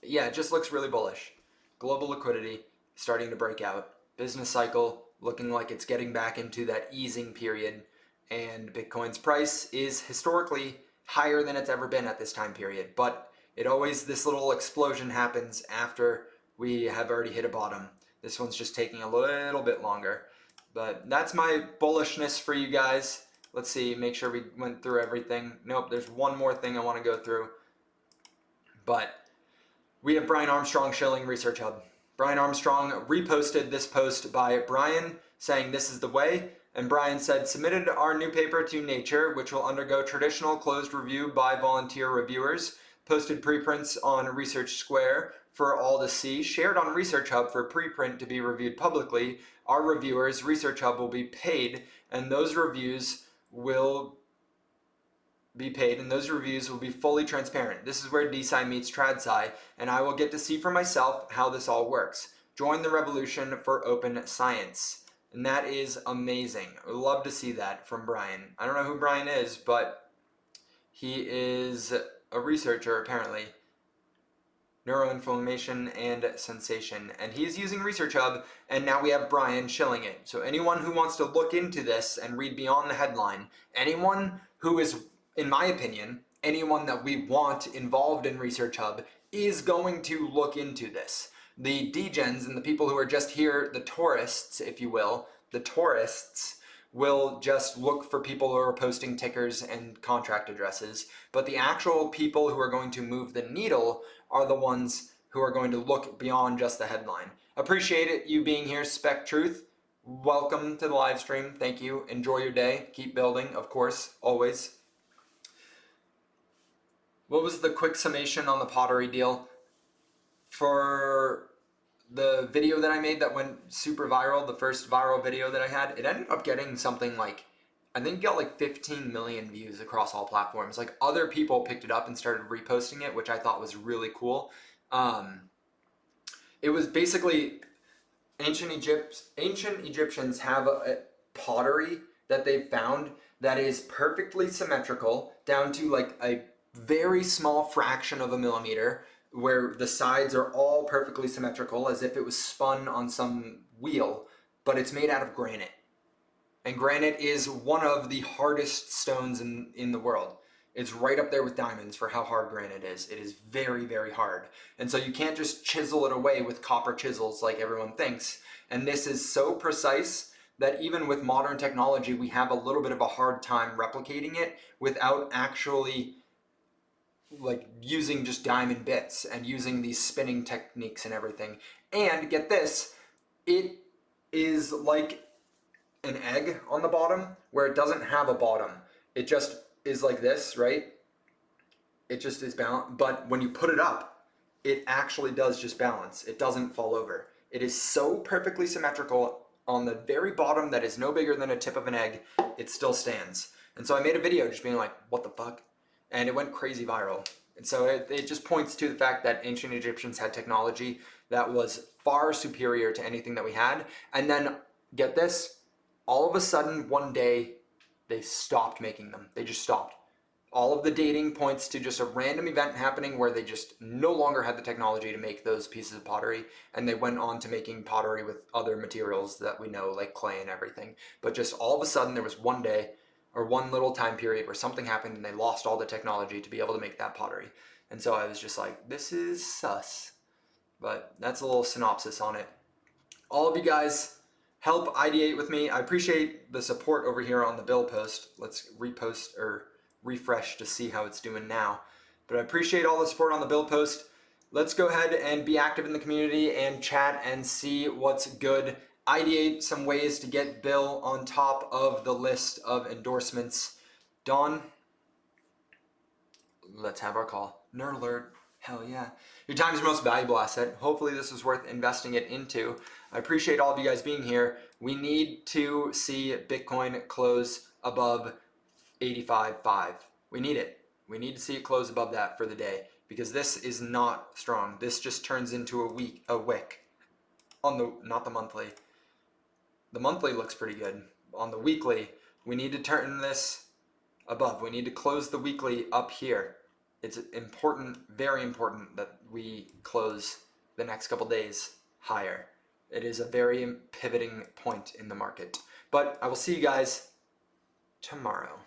Yeah, it just looks really bullish. Global liquidity starting to break out. Business cycle looking like it's getting back into that easing period. And Bitcoin's price is historically higher than it's ever been at this time period. But it always, this little explosion happens after we have already hit a bottom. This one's just taking a little bit longer. But that's my bullishness for you guys. Let's see, make sure we went through everything. Nope, there's one more thing I want to go through. But we have Brian Armstrong Shilling Research Hub. Brian Armstrong reposted this post by Brian saying this is the way. And Brian said, submitted our new paper to Nature, which will undergo traditional closed review by volunteer reviewers, posted preprints on Research Square for all to see, shared on Research Hub for preprint to be reviewed publicly. Our reviewers, Research Hub, will be paid, and those reviews will be paid, and those reviews will be fully transparent. This is where DeSci meets TradSci, and I will get to see for myself how this all works. Join the revolution for open science. And that is amazing. I would love to see that from Brian. I don't know who Brian is, but he is a researcher apparently. Neuroinflammation and sensation. And he's using Research Hub, and now we have Brian shilling it. So anyone who wants to look into this and read beyond the headline, anyone who is, in my opinion, anyone that we want involved in Research Hub is going to look into this. The degens and the people who are just here, the tourists, if you will, the tourists will just look for people who are posting tickers and contract addresses, but the actual people who are going to move the needle are the ones who are going to look beyond just the headline. Appreciate it, you being here, Spec Truth. Welcome to the live stream. Thank you. Enjoy your day. Keep building, of course, always. What was the quick summation on the pottery deal? For the video that I made that went super viral, the first viral video that I had, it ended up getting something like, I think it got like 15 million views across all platforms. Like other people picked it up and started reposting it, which I thought was really cool. It was basically ancient Egyptians have a pottery that they found that is perfectly symmetrical down to like a very small fraction of a millimeter, where the sides are all perfectly symmetrical as if it was spun on some wheel, but it's made out of granite. And granite is one of the hardest stones in the world. It's right up there with diamonds for how hard granite is. It is very, very hard. And so you can't just chisel it away with copper chisels like everyone thinks. And this is so precise that even with modern technology, we have a little bit of a hard time replicating it without actually like using just diamond bits and using these spinning techniques and everything. And get this, it is like an egg on the bottom where it doesn't have a bottom. It just is like this, right? It just is balanced, but when you put it up, it actually does just balance. It doesn't fall over. It is so perfectly symmetrical on the very bottom that is no bigger than a tip of an egg. It still stands. And so I made a video just being like, what the fuck? And it went crazy viral. And so it just points to the fact that ancient Egyptians had technology that was far superior to anything that we had. And then, get this, all of a sudden, one day, they stopped making them. They just stopped. All of the dating points to just a random event happening where they just no longer had the technology to make those pieces of pottery, and they went on to making pottery with other materials that we know, like clay and everything. But just all of a sudden, there was one day, or one little time period where something happened and they lost all the technology to be able to make that pottery. And so I was just like, this is sus. But that's a little synopsis on it. All of you guys help ideate with me. I appreciate the support over here on the bill post. Let's repost or refresh to see how it's doing now. But I appreciate all the support on the bill post. Let's go ahead and be active in the community and chat and see what's good. Ideate some ways to get Bill on top of the list of endorsements. Dawn, let's have our call. Nerd alert. Hell yeah. Your time is your most valuable asset. Hopefully this is worth investing it into. I appreciate all of you guys being here. We need to see Bitcoin close above 85.5. We need it. We need to see it close above that for the day, because this is not strong. This just turns into a wick on the, not the monthly. The monthly looks pretty good. On the weekly, we need to turn this above. We need to close the weekly up here. It's important, very important, that we close the next couple days higher. It is a very pivoting point in the market. But I will see you guys tomorrow.